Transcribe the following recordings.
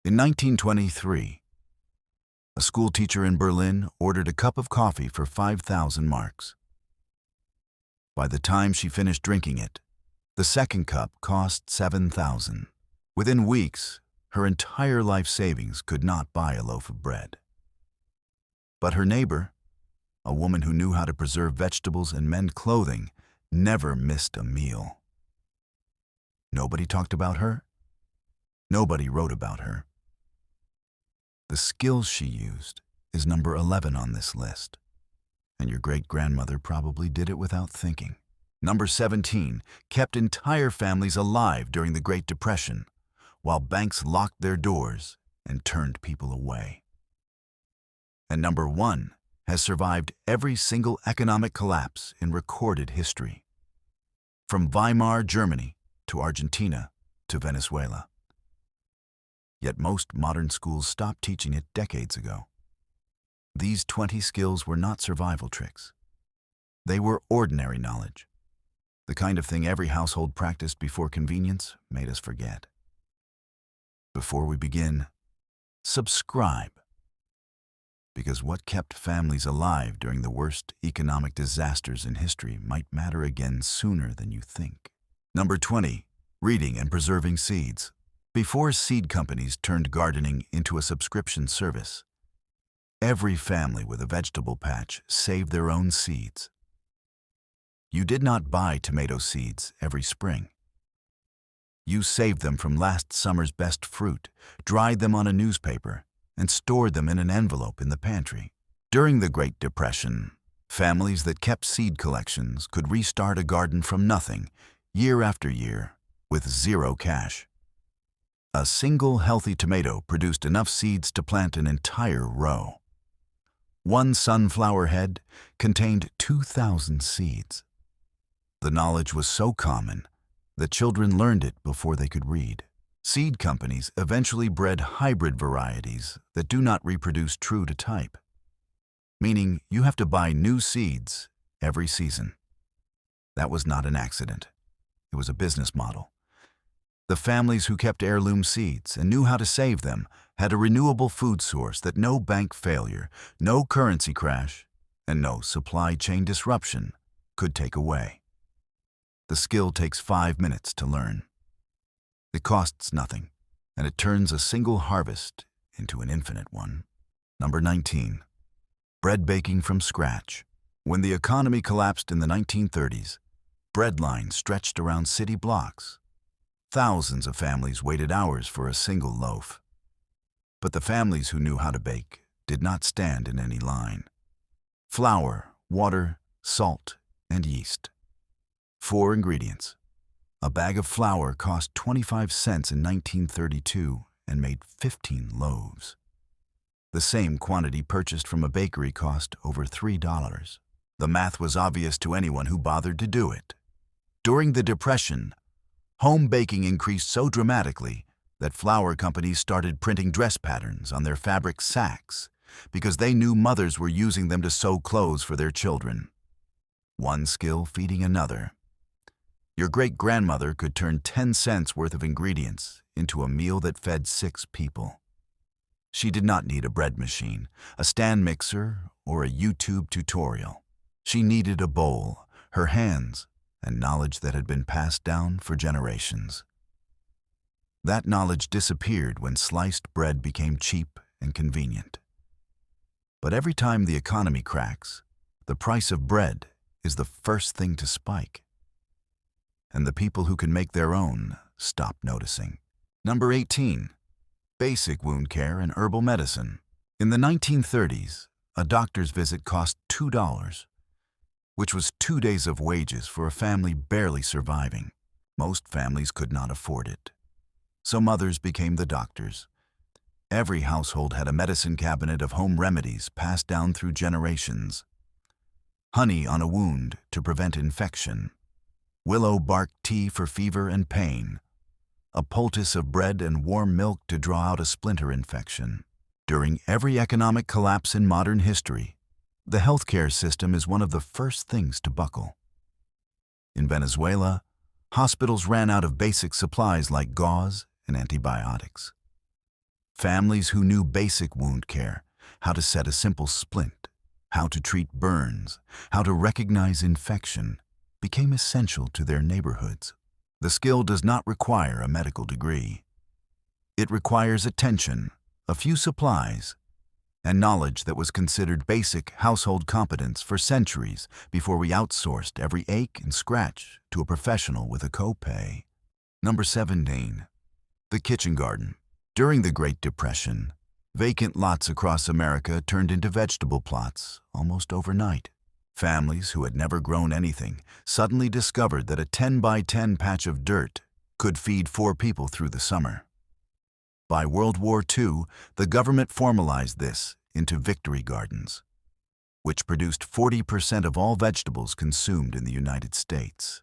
In 1923, a schoolteacher in Berlin ordered a cup of coffee for 5,000 marks. By the time she finished drinking it, the second cup cost 7,000. Within weeks, her entire life savings could not buy a loaf of bread. But her neighbor, a woman who knew how to preserve vegetables and mend clothing, never missed a meal. Nobody talked about her. Nobody wrote about her. The skills she used is number 11 on this list, and your great-grandmother probably did it without thinking. Number 17 kept entire families alive during the Great Depression, while banks locked their doors and turned people away. And number 1 has survived every single economic collapse in recorded history, from Weimar, Germany, to Argentina, to Venezuela. Yet most modern schools stopped teaching it decades ago. These 20 skills were not survival tricks. They were ordinary knowledge, the kind of thing every household practiced before convenience made us forget. Before we begin, subscribe, because what kept families alive during the worst economic disasters in history might matter again sooner than you think. Number 20, reading and preserving seeds. Before seed companies turned gardening into a subscription service, every family with a vegetable patch saved their own seeds. You did not buy tomato seeds every spring. You saved them from last summer's best fruit, dried them on a newspaper, and stored them in an envelope in the pantry. During the Great Depression, families that kept seed collections could restart a garden from nothing, year after year, with zero cash. A single healthy tomato produced enough seeds to plant an entire row. One sunflower head contained 2,000 seeds. The knowledge was so common that children learned it before they could read. Seed companies eventually bred hybrid varieties that do not reproduce true to type, meaning you have to buy new seeds every season. That was not an accident. It was a business model. The families who kept heirloom seeds and knew how to save them had a renewable food source that no bank failure, no currency crash, and no supply chain disruption could take away. The skill takes 5 minutes to learn. It costs nothing, and it turns a single harvest into an infinite one. Number 19, bread baking from scratch. When the economy collapsed in the 1930s, bread lines stretched around city blocks. Thousands of families waited hours for a single loaf. But the families who knew how to bake did not stand in any line. Flour, water, salt, and yeast. 4 ingredients. A bag of flour cost 25 cents in 1932 and made 15 loaves. The same quantity purchased from a bakery cost over $3. The math was obvious to anyone who bothered to do it. During the Depression, home baking increased so dramatically that flour companies started printing dress patterns on their fabric sacks because they knew mothers were using them to sew clothes for their children. One skill feeding another. Your great-grandmother could turn 10 cents worth of ingredients into a meal that fed 6 people. She did not need a bread machine, a stand mixer, or a YouTube tutorial. She needed a bowl, her hands, and knowledge that had been passed down for generations. That knowledge disappeared when sliced bread became cheap and convenient. But every time the economy cracks, the price of bread is the first thing to spike. And the people who can make their own stop noticing. Number 18, basic wound care and herbal medicine. In the 1930s, a doctor's visit cost $2, which was 2 days of wages for a family barely surviving. Most families could not afford it. So mothers became the doctors. Every household had a medicine cabinet of home remedies passed down through generations. Honey on a wound to prevent infection. Willow bark tea for fever and pain. A poultice of bread and warm milk to draw out a splinter infection. During every economic collapse in modern history, the healthcare system is one of the first things to buckle. In Venezuela, hospitals ran out of basic supplies like gauze and antibiotics. Families who knew basic wound care, how to set a simple splint, how to treat burns, how to recognize infection, became essential to their neighborhoods. The skill does not require a medical degree. It requires attention, a few supplies, and knowledge that was considered basic household competence for centuries before we outsourced every ache and scratch to a professional with a copay. Number 17. The kitchen garden. During the Great Depression, vacant lots across America turned into vegetable plots almost overnight. Families who had never grown anything suddenly discovered that a 10 by 10 patch of dirt could feed 4 people through the summer. By World War II, the government formalized this into victory gardens, which produced 40% of all vegetables consumed in the United States.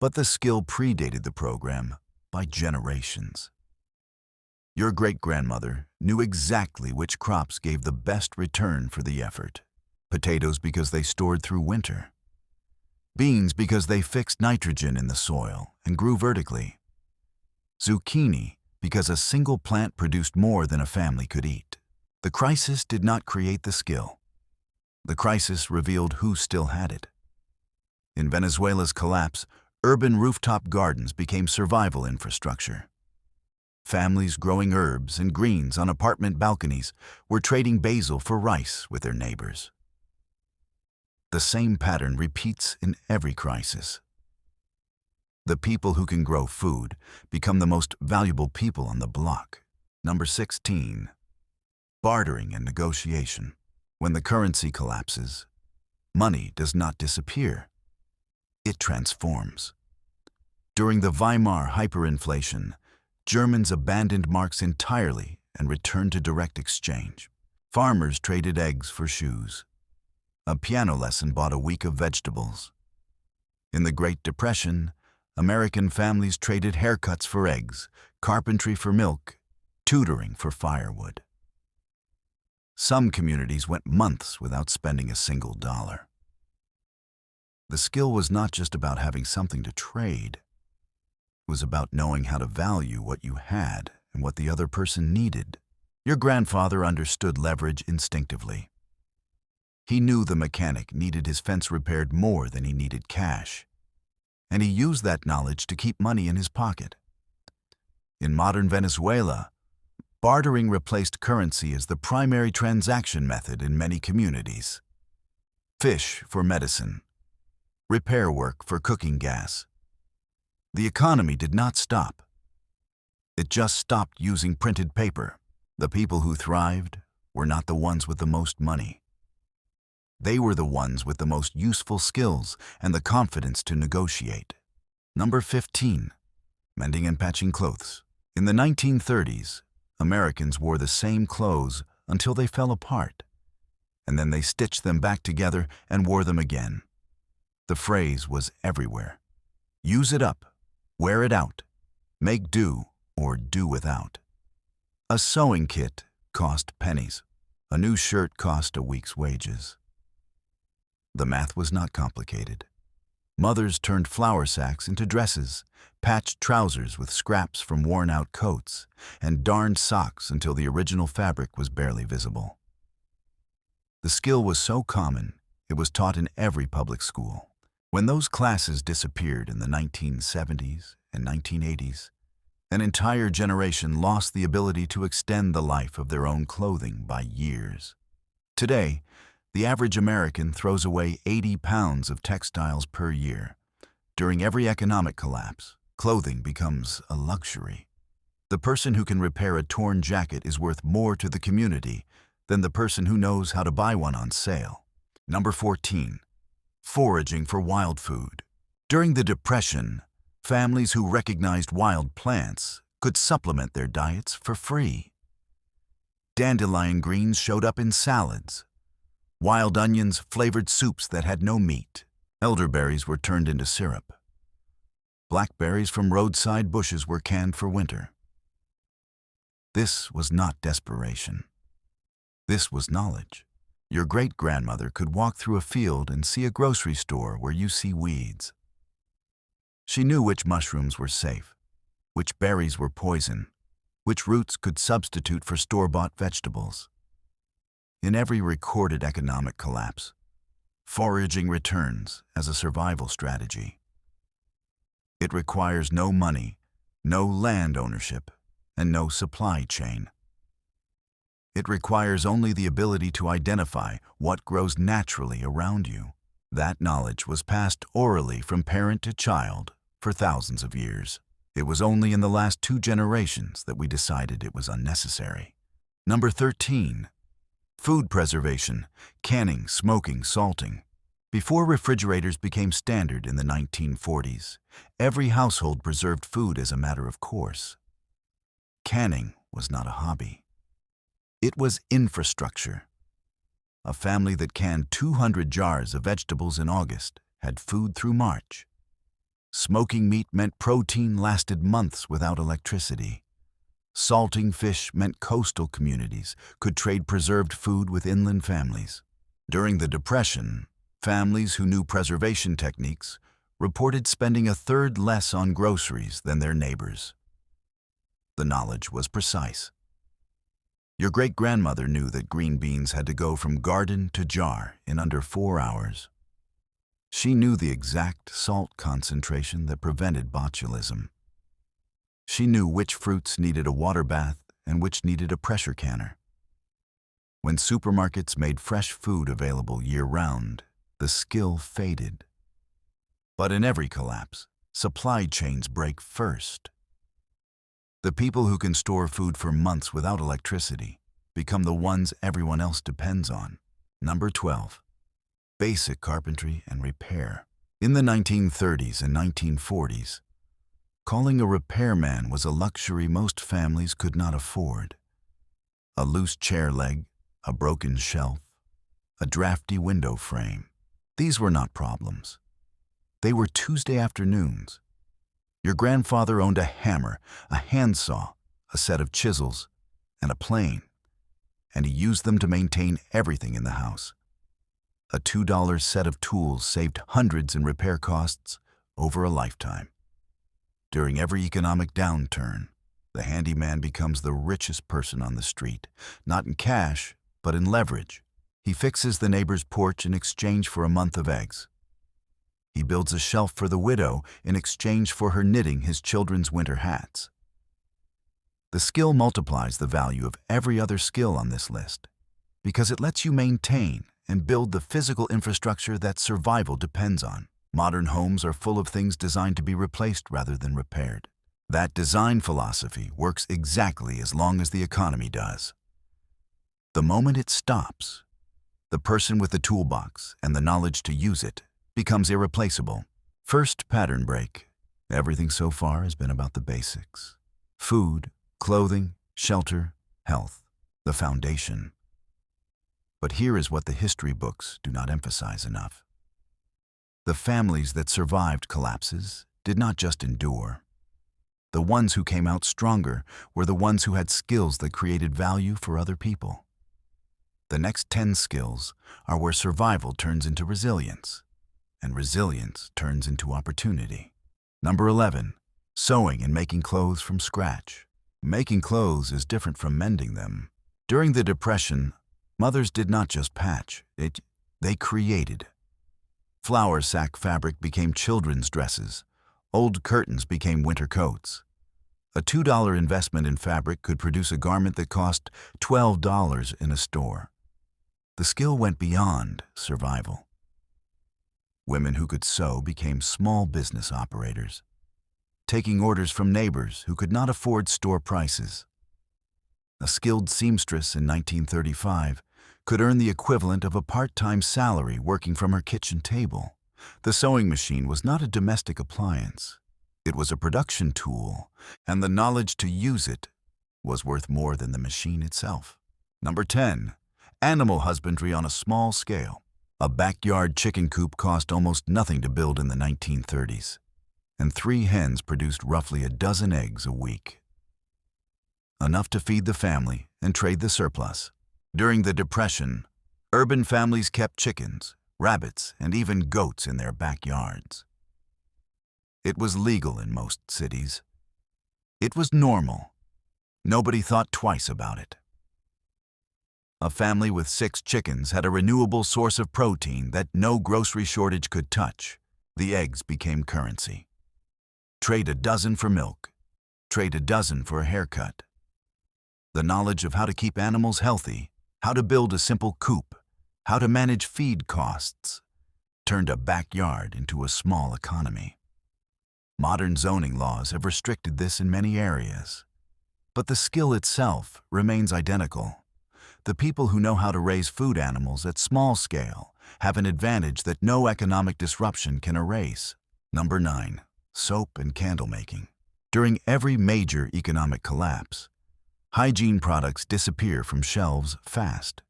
But the skill predated the program by generations. Your great-grandmother knew exactly which crops gave the best return for the effort. Potatoes because they stored through winter. Beans because they fixed nitrogen in the soil and grew vertically. Zucchini because a single plant produced more than a family could eat. The crisis did not create the skill. The crisis revealed who still had it. In Venezuela's collapse, urban rooftop gardens became survival infrastructure. Families growing herbs and greens on apartment balconies were trading basil for rice with their neighbors. The same pattern repeats in every crisis. The people who can grow food become the most valuable people on the block. Number 16. Bartering and negotiation. When the currency collapses, money does not disappear. It transforms. During the Weimar hyperinflation, Germans abandoned marks entirely and returned to direct exchange. Farmers traded eggs for shoes. A piano lesson bought a week of vegetables. In the Great Depression, American families traded haircuts for eggs, carpentry for milk, tutoring for firewood. Some communities went months without spending a single dollar. The skill was not just about having something to trade. It was about knowing how to value what you had and what the other person needed. Your grandfather understood leverage instinctively. He knew the mechanic needed his fence repaired more than he needed cash, and he used that knowledge to keep money in his pocket. In modern Venezuela, bartering replaced currency as the primary transaction method in many communities. Fish for medicine, repair work for cooking gas. The economy did not stop. It just stopped using printed paper. The people who thrived were not the ones with the most money. They were the ones with the most useful skills and the confidence to negotiate. Number 15. Mending and patching clothes. In the 1930s, Americans wore the same clothes until they fell apart, and then they stitched them back together and wore them again. The phrase was everywhere. Use it up, wear it out, make do or do without. A sewing kit cost pennies. A new shirt cost a week's wages. The math was not complicated. Mothers turned flour sacks into dresses, patched trousers with scraps from worn-out coats, and darned socks until the original fabric was barely visible. The skill was so common, it was taught in every public school. When those classes disappeared in the 1970s and 1980s, an entire generation lost the ability to extend the life of their own clothing by years. Today, the average American throws away 80 pounds of textiles per year. During every economic collapse, clothing becomes a luxury. The person who can repair a torn jacket is worth more to the community than the person who knows how to buy one on sale. Number 14. Foraging for wild food. During the Depression, families who recognized wild plants could supplement their diets for free. Dandelion greens showed up in salads. Wild onions flavored soups that had no meat. Elderberries were turned into syrup. Blackberries from roadside bushes were canned for winter. This was not desperation. This was knowledge. Your great-grandmother could walk through a field and see a grocery store where you see weeds. She knew which mushrooms were safe, which berries were poison, which roots could substitute for store-bought vegetables. In every recorded economic collapse, foraging returns as a survival strategy. It requires no money, no land ownership, and no supply chain. It requires only the ability to identify what grows naturally around you. That knowledge was passed orally from parent to child for thousands of years. It was only in the last 2 generations that we decided it was unnecessary. Number 13. Food preservation, canning, smoking, salting. Before refrigerators became standard in the 1940s, every household preserved food as a matter of course. Canning was not a hobby. It was infrastructure. A family that canned 200 jars of vegetables in August had food through March. Smoking meat meant protein lasted months without electricity. Salting fish meant coastal communities could trade preserved food with inland families. During the Depression, families who knew preservation techniques reported spending 1/3 less on groceries than their neighbors. The knowledge was precise. Your great-grandmother knew that green beans had to go from garden to jar in under 4 hours. She knew the exact salt concentration that prevented botulism. She knew which fruits needed a water bath and which needed a pressure canner. When supermarkets made fresh food available year-round, the skill faded. But in every collapse, supply chains break first. The people who can store food for months without electricity become the ones everyone else depends on. Number 12. Basic carpentry and repair. In the 1930s and 1940s, calling a repairman was a luxury most families could not afford. A loose chair leg, a broken shelf, a drafty window frame. These were not problems. They were Tuesday afternoons. Your grandfather owned a hammer, a handsaw, a set of chisels, and a plane, and he used them to maintain everything in the house. A $2 set of tools saved hundreds in repair costs over a lifetime. During every economic downturn, the handyman becomes the richest person on the street, not in cash, but in leverage. He fixes the neighbor's porch in exchange for a month of eggs. He builds a shelf for the widow in exchange for her knitting his children's winter hats. The skill multiplies the value of every other skill on this list because it lets you maintain and build the physical infrastructure that survival depends on. Modern homes are full of things designed to be replaced rather than repaired. That design philosophy works exactly as long as the economy does. The moment it stops, the person with the toolbox and the knowledge to use it becomes irreplaceable. First pattern break. Everything so far has been about the basics. Food, clothing, shelter, health, the foundation. But here is what the history books do not emphasize enough. The families that survived collapses did not just endure. The ones who came out stronger were the ones who had skills that created value for other people. The next 10 skills are where survival turns into resilience, and resilience turns into opportunity. Number 11, sewing and making clothes from scratch. Making clothes is different from mending them. During the Depression, mothers did not just patch, they created. Flour sack fabric became children's dresses. Old curtains became winter coats. A $2 investment in fabric could produce a garment that cost $12 in a store. The skill went beyond survival. Women who could sew became small business operators, taking orders from neighbors who could not afford store prices. A skilled seamstress in 1935 could earn the equivalent of a part-time salary working from her kitchen table. The sewing machine was not a domestic appliance. It was a production tool, and the knowledge to use it was worth more than the machine itself. Number 10, animal husbandry on a small scale. A backyard chicken coop cost almost nothing to build in the 1930s, and 3 hens produced roughly a dozen eggs a week. Enough to feed the family and trade the surplus. During the Depression, urban families kept chickens, rabbits, and even goats in their backyards. It was legal in most cities. It was normal. Nobody thought twice about it. A family with 6 chickens had a renewable source of protein that no grocery shortage could touch. The eggs became currency. Trade a dozen for milk. Trade a dozen for a haircut. The knowledge of how to keep animals healthy, how to build a simple coop, how to manage feed costs, turned a backyard into a small economy. Modern zoning laws have restricted this in many areas, but the skill itself remains identical. The people who know how to raise food animals at small scale have an advantage that no economic disruption can erase. Number 9. Soap and candle making. During every major economic collapse, hygiene products disappear from shelves fast.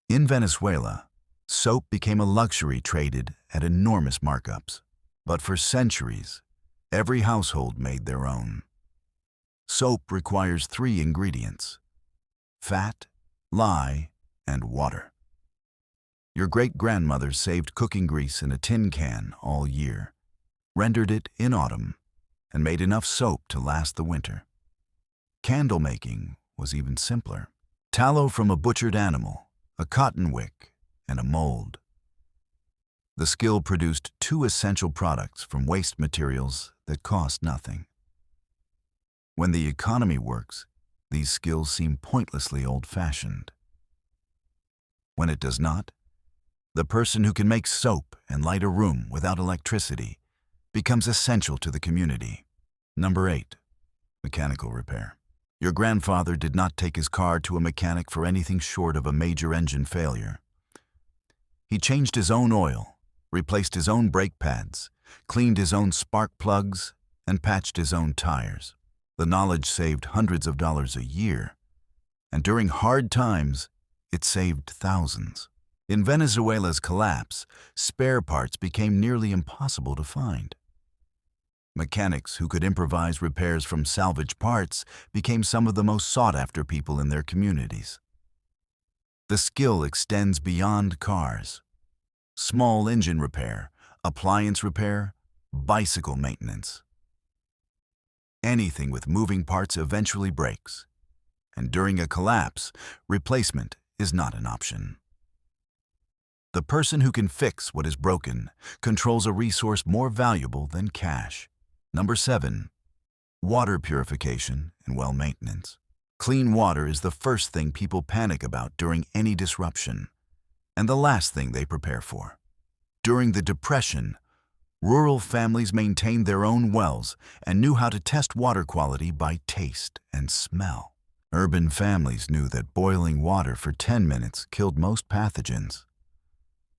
In Venezuela, soap became a luxury traded at enormous markups. But for centuries, every household made their own. Soap requires 3 ingredients: fat, lye, and water. Your great-grandmothers saved cooking grease in a tin can all year, rendered it in autumn, and made enough soap to last the winter. Candle making was even simpler. Tallow from a butchered animal, a cotton wick, and a mold. The skill produced 2 essential products from waste materials that cost nothing. When the economy works, these skills seem pointlessly old-fashioned. When it does not, the person who can make soap and light a room without electricity becomes essential to the community. Number 8. Mechanical repair. Your grandfather did not take his car to a mechanic for anything short of a major engine failure. He changed his own oil, replaced his own brake pads, cleaned his own spark plugs, and patched his own tires. The knowledge saved hundreds of dollars a year, and during hard times, it saved thousands. In Venezuela's collapse, spare parts became nearly impossible to find. Mechanics who could improvise repairs from salvaged parts became some of the most sought-after people in their communities. The skill extends beyond cars. Small engine repair, appliance repair, bicycle maintenance. Anything with moving parts eventually breaks, and during a collapse, replacement is not an option. The person who can fix what is broken controls a resource more valuable than cash. Number 7. Water purification and well maintenance. Clean water is the first thing people panic about during any disruption, and the last thing they prepare for. During the Depression, rural families maintained their own wells and knew how to test water quality by taste and smell. Urban families knew that boiling water for 10 minutes killed most pathogens.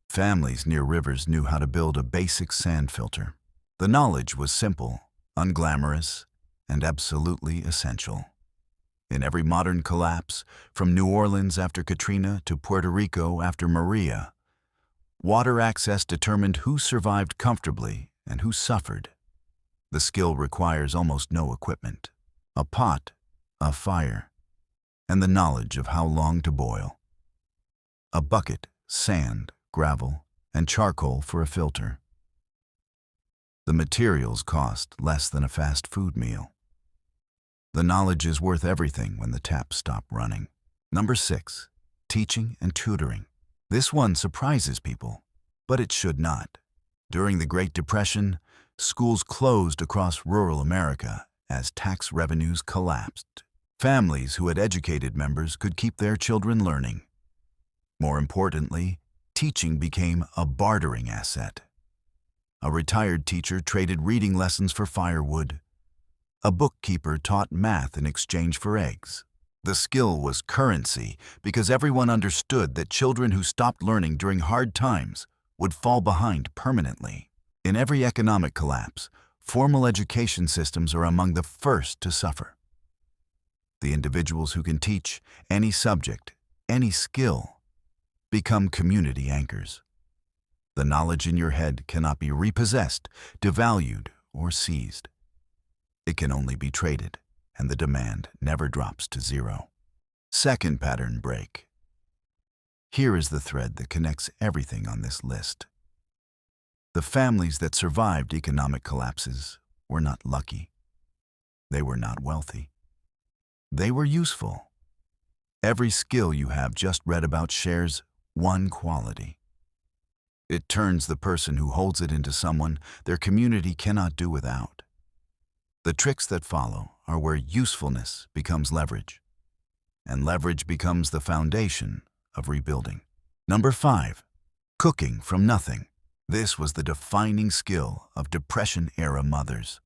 Families near rivers knew how to build a basic sand filter. The knowledge was simple, unglamorous, and absolutely essential. In every modern collapse, from New Orleans after Katrina to Puerto Rico after Maria, water access determined who survived comfortably and who suffered. The skill requires almost no equipment: a pot, a fire, and the knowledge of how long to boil. A bucket, sand, gravel, and charcoal for a filter. The materials cost less than a fast food meal. The knowledge is worth everything when the taps stop running. Number 6. Teaching and tutoring. This one surprises people, but it should not. During the Great Depression, schools closed across rural America as tax revenues collapsed. Families who had educated members could keep their children learning. More importantly, teaching became a bartering asset. A retired teacher traded reading lessons for firewood. A bookkeeper taught math in exchange for eggs. The skill was currency because everyone understood that children who stopped learning during hard times would fall behind permanently. In every economic collapse, formal education systems are among the first to suffer. The individuals who can teach any subject, any skill, become community anchors. The knowledge in your head cannot be repossessed, devalued, or seized. It can only be traded, and the demand never drops to zero. Second pattern break. Here is the thread that connects everything on this list. The families that survived economic collapses were not lucky. They were not wealthy. They were useful. Every skill you have just read about shares one quality. It turns the person who holds it into someone their community cannot do without. The tricks that follow are where usefulness becomes leverage, and leverage becomes the foundation of rebuilding. Number 5, cooking from nothing. This was the defining skill of Depression-era mothers.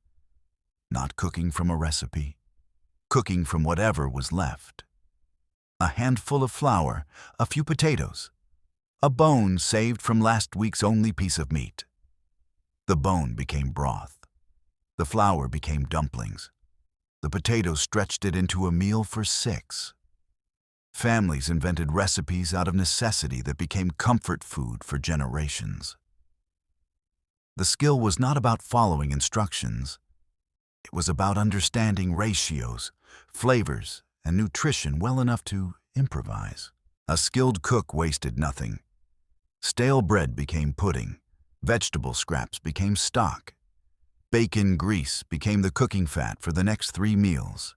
Not cooking from a recipe, cooking from whatever was left. A handful of flour, a few potatoes, a bone saved from last week's only piece of meat. The bone became broth. The flour became dumplings. The potatoes stretched it into a meal for 6. Families invented recipes out of necessity that became comfort food for generations. The skill was not about following instructions. It was about understanding ratios, flavors, and nutrition well enough to improvise. A skilled cook wasted nothing. Stale bread became pudding. Vegetable scraps became stock. Bacon grease became the cooking fat for the next 3 meals.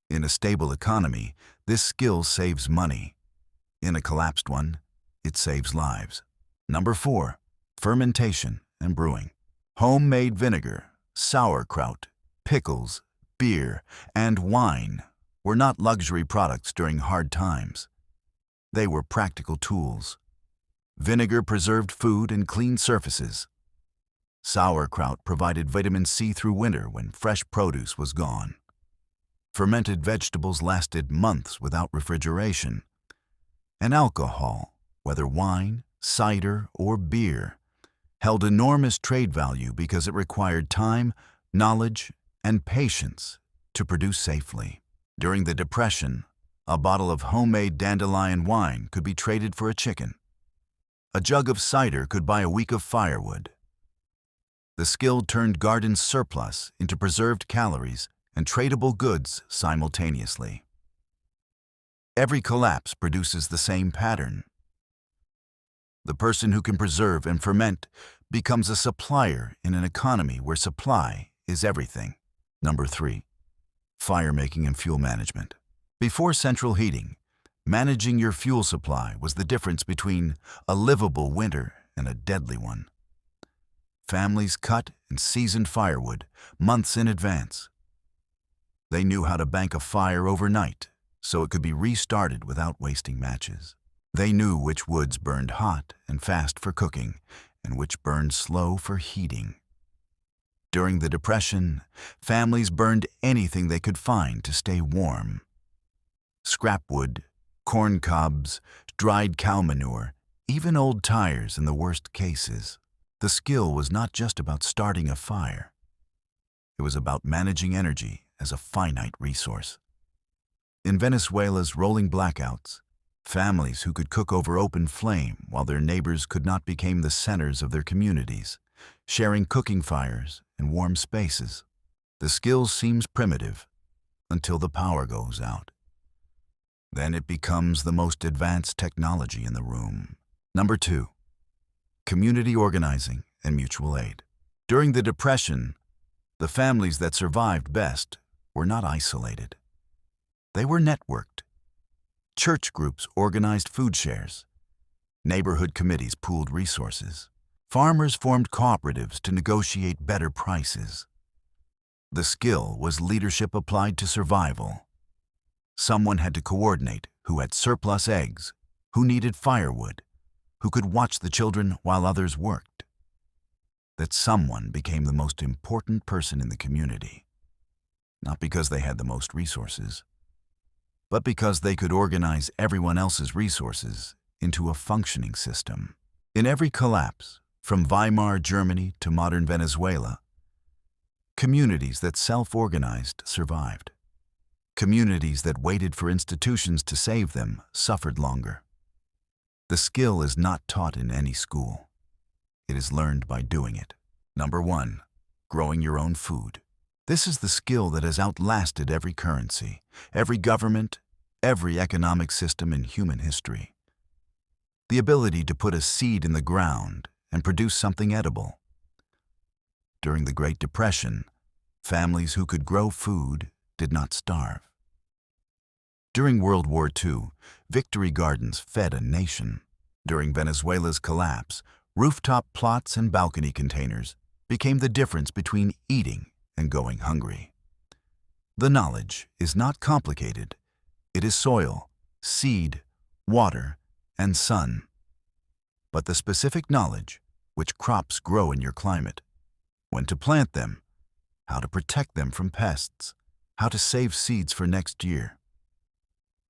In a stable economy, this skill saves money. In a collapsed one, it saves lives. Number 4, fermentation and brewing. Homemade vinegar, sauerkraut, pickles, beer, and wine were not luxury products during hard times. They were practical tools. Vinegar preserved food and cleaned surfaces. Sauerkraut provided vitamin C through winter when fresh produce was gone. Fermented vegetables lasted months without refrigeration. And alcohol, whether wine, cider, or beer, held enormous trade value because it required time, knowledge, and patience to produce safely. During the Depression, a bottle of homemade dandelion wine could be traded for a chicken. A jug of cider could buy a week of firewood. The skill turned garden surplus into preserved calories and tradable goods simultaneously. Every collapse produces the same pattern. The person who can preserve and ferment becomes a supplier in an economy where supply is everything. Number 3, fire making and fuel management. Before central heating, managing your fuel supply was the difference between a livable winter and a deadly one. Families cut and seasoned firewood months in advance. They knew how to bank a fire overnight so it could be restarted without wasting matches. They knew which woods burned hot and fast for cooking and which burned slow for heating. During the Depression, families burned anything they could find to stay warm. Scrap wood, corn cobs, dried cow manure, even old tires in the worst cases. The skill was not just about starting a fire. It was about managing energy as a finite resource. In Venezuela's rolling blackouts, families who could cook over open flame while their neighbors could not became the centers of their communities, sharing cooking fires and warm spaces. The skill seems primitive until the power goes out. Then it becomes the most advanced technology in the room. Number 2, community organizing and mutual aid. During the Depression, the families that survived best were not isolated. They were networked. Church groups organized food shares. Neighborhood committees pooled resources. Farmers formed cooperatives to negotiate better prices. The skill was leadership applied to survival. Someone had to coordinate who had surplus eggs, who needed firewood, who could watch the children while others worked. That someone became the most important person in the community, not because they had the most resources, but because they could organize everyone else's resources into a functioning system. In every collapse, from Weimar Germany to modern Venezuela, communities that self-organized survived. Communities that waited for institutions to save them suffered longer. The skill is not taught in any school. It is learned by doing it. Number 1, growing your own food. This is the skill that has outlasted every currency, every government, every economic system in human history. The ability to put a seed in the ground and produce something edible. During the Great Depression, families who could grow food did not starve. During World War II, victory gardens fed a nation. During Venezuela's collapse, rooftop plots and balcony containers became the difference between eating and going hungry. The knowledge is not complicated. It is soil, seed, water, and sun. But the specific knowledge, which crops grow in your climate, when to plant them, how to protect them from pests, how to save seeds for next year,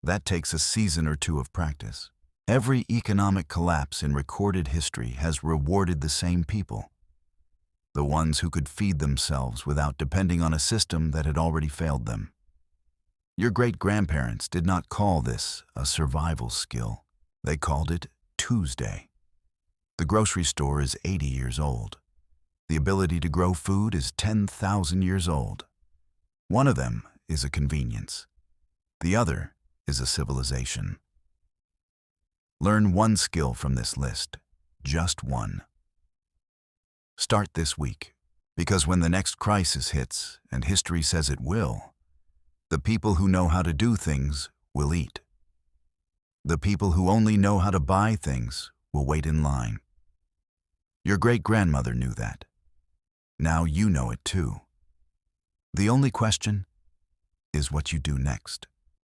that takes a season or two of practice. Every economic collapse in recorded history has rewarded the same people, the ones who could feed themselves without depending on a system that had already failed them. Your great-grandparents did not call this a survival skill. They called it Tuesday. The grocery store is 80 years old. The ability to grow food is 10,000 years old. One of them is a convenience. The other is a civilization. Learn one skill from this list, just one. Start this week, because when the next crisis hits, and history says it will, the people who know how to do things will eat. The people who only know how to buy things will wait in line. Your great-grandmother knew that. Now you know it too. The only question is what you do next.